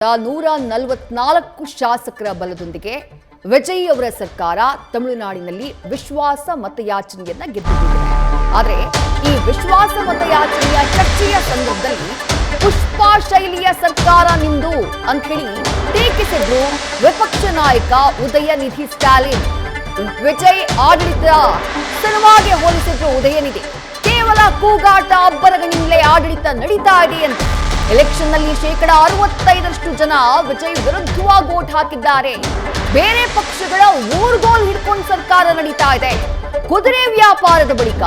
144 ಶಾಸಕರ ಬಲದೊಂದಿಗೆ ವಿಜಯ್ ಅವರ ಸರ್ಕಾರ ತಮಿಳುನಾಡಿನಲ್ಲಿ ವಿಶ್ವಾಸ ಮತಯಾಚನೆಯನ್ನ ಗೆದ್ದಿದೆ. ಆದರೆ ಈ ವಿಶ್ವಾಸ ಮತಯಾಚನೆಯ ಚರ್ಚೆಯ ಸಂದರ್ಭದಲ್ಲಿ ಪುಷ್ಪಾ ಶೈಲಿಯ ಸರ್ಕಾರ ನಿಂದು ಅಂತ ಹೇಳಿ ಟೀಕಿಸಿದ್ರು ವಿಪಕ್ಷ ನಾಯಕ ಉದಯನಿಧಿ ಸ್ಟಾಲಿನ್. ವಿಜಯ್ ಆಡಳಿತ ಸಿನಿಮಾಗೆ ಹೋಲಿಸಿದ್ರು ಉದಯನಿಧಿ. ಕೇವಲ ಕೂಗಾಟ ಅಬ್ಬರಗಳಿಂದಲೇ ಆಡಳಿತ ನಡೀತಾ ಇದೆ ಅಂತ. ಎಲೆಕ್ಷನ್ ನಲ್ಲಿ 65% ಜನ ವಿಜಯ್ ವಿರುದ್ಧವಾಗಿ ವೋಟ್ ಹಾಕಿದ್ದಾರೆ. ಬೇರೆ ಪಕ್ಷಗಳ ಊರ್ಗೋಲ್ ಹಿಡ್ಕೊಂಡು ಸರ್ಕಾರ ನಡೀತಾ ಇದೆ. ಕುದುರೆ ವ್ಯಾಪಾರದ ಬಳಿಕ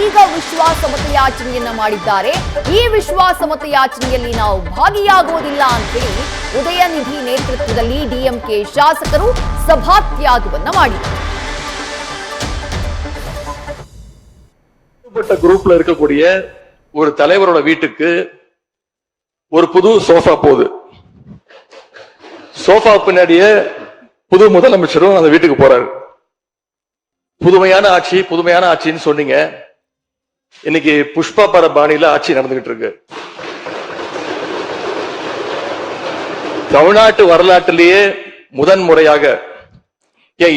ಈಗ ವಿಶ್ವಾಸ ಮತಯಾಚನೆಯನ್ನ ಮಾಡಿದ್ದಾರೆ. ಈ ವಿಶ್ವಾಸ ಮತಯಾಚನೆಯಲ್ಲಿ ನಾವು ಭಾಗಿಯಾಗುವುದಿಲ್ಲ ಅಂತ ಹೇಳಿ ಉದಯನಿಧಿ ನೇತೃತ್ವದಲ್ಲಿ ಡಿಎಂಕೆ ಶಾಸಕರು ಸಭಾತ್ಯಾಗವನ್ನ ಮಾಡಿದ್ದಾರೆ. குரூப்ல இருக்கக்கூடிய ஒரு தலைவரோட வீட்டுக்கு ஒரு புது சோஃபா போகுது. சோஃபா பின்னாடியே புது முதலமைச்சரும் அந்த வீட்டுக்கு போறாரு. புதுமையான ஆட்சின்னு சொன்னீங்க. இன்னைக்கு புஷ்பா பட பாணியில ஆட்சி நடந்துகிட்டு இருக்கு. தமிழ்நாட்டு வரலாற்றிலேயே முதன்முறையாக,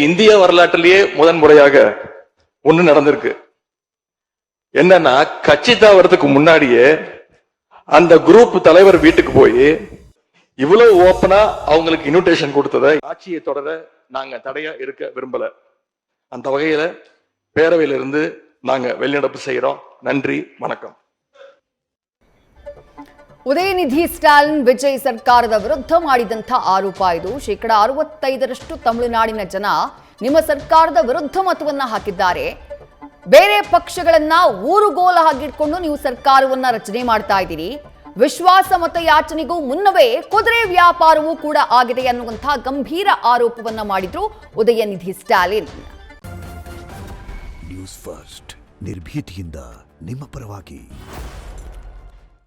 இந்திய வரலாற்றிலேயே முதன்முறையாக ஒண்ணு நடந்திருக்கு. என்னன்னா, கட்சி தாவறதுக்கு முன்னாடியே அந்த குரூப் தலைவர் வீட்டுக்கு போய் இவ்வளவு ஓப்பனா அவங்களுக்கு இன்விடேஷன் கொடுத்தத ஆட்சியை தொடர நாங்க தடையா இருக்க விரும்பல. அந்த வகையில பேரவையிலிருந்து நாங்க வெளிநடப்பு செய்யறோம். நன்றி, வணக்கம். ಉದಯನಿಧಿ ಸ್ಟಾಲಿನ್ ವಿಜಯ್ ಸರ್ಕಾರದ ವಿರುದ್ಧ ಮಾಡಿದಂಥ ಆರೋಪ ಇದು. 65% ತಮಿಳುನಾಡಿನ ಜನ ನಿಮ್ಮ ಸರ್ಕಾರದ ವಿರುದ್ಧ ಮತವನ್ನ ಹಾಕಿದ್ದಾರೆ. ಬೇರೆ ಪಕ್ಷಗಳನ್ನ ಊರುಗೋಲ ಹಾಕಿಟ್ಕೊಂಡು ನೀವು ಸರ್ಕಾರವನ್ನ ರಚನೆ ಮಾಡ್ತಾ ಇದ್ದೀರಿ. ವಿಶ್ವಾಸ ಮತಯಾಚನೆಗೂ ಮುನ್ನವೇ ಕುದುರೆ ವ್ಯಾಪಾರವೂ ಕೂಡ ಆಗಿದೆ ಅನ್ನುವಂತಹ ಗಂಭೀರ ಆರೋಪವನ್ನ ಮಾಡಿದ್ರು ಉದಯನಿಧಿ ಸ್ಟಾಲಿನ್. ನ್ಯೂಸ್ ಫಸ್ಟ್ ನಿರ್ಭೀತಿಯಿಂದ ನಿಮ್ಮ ಪರವಾಗಿ.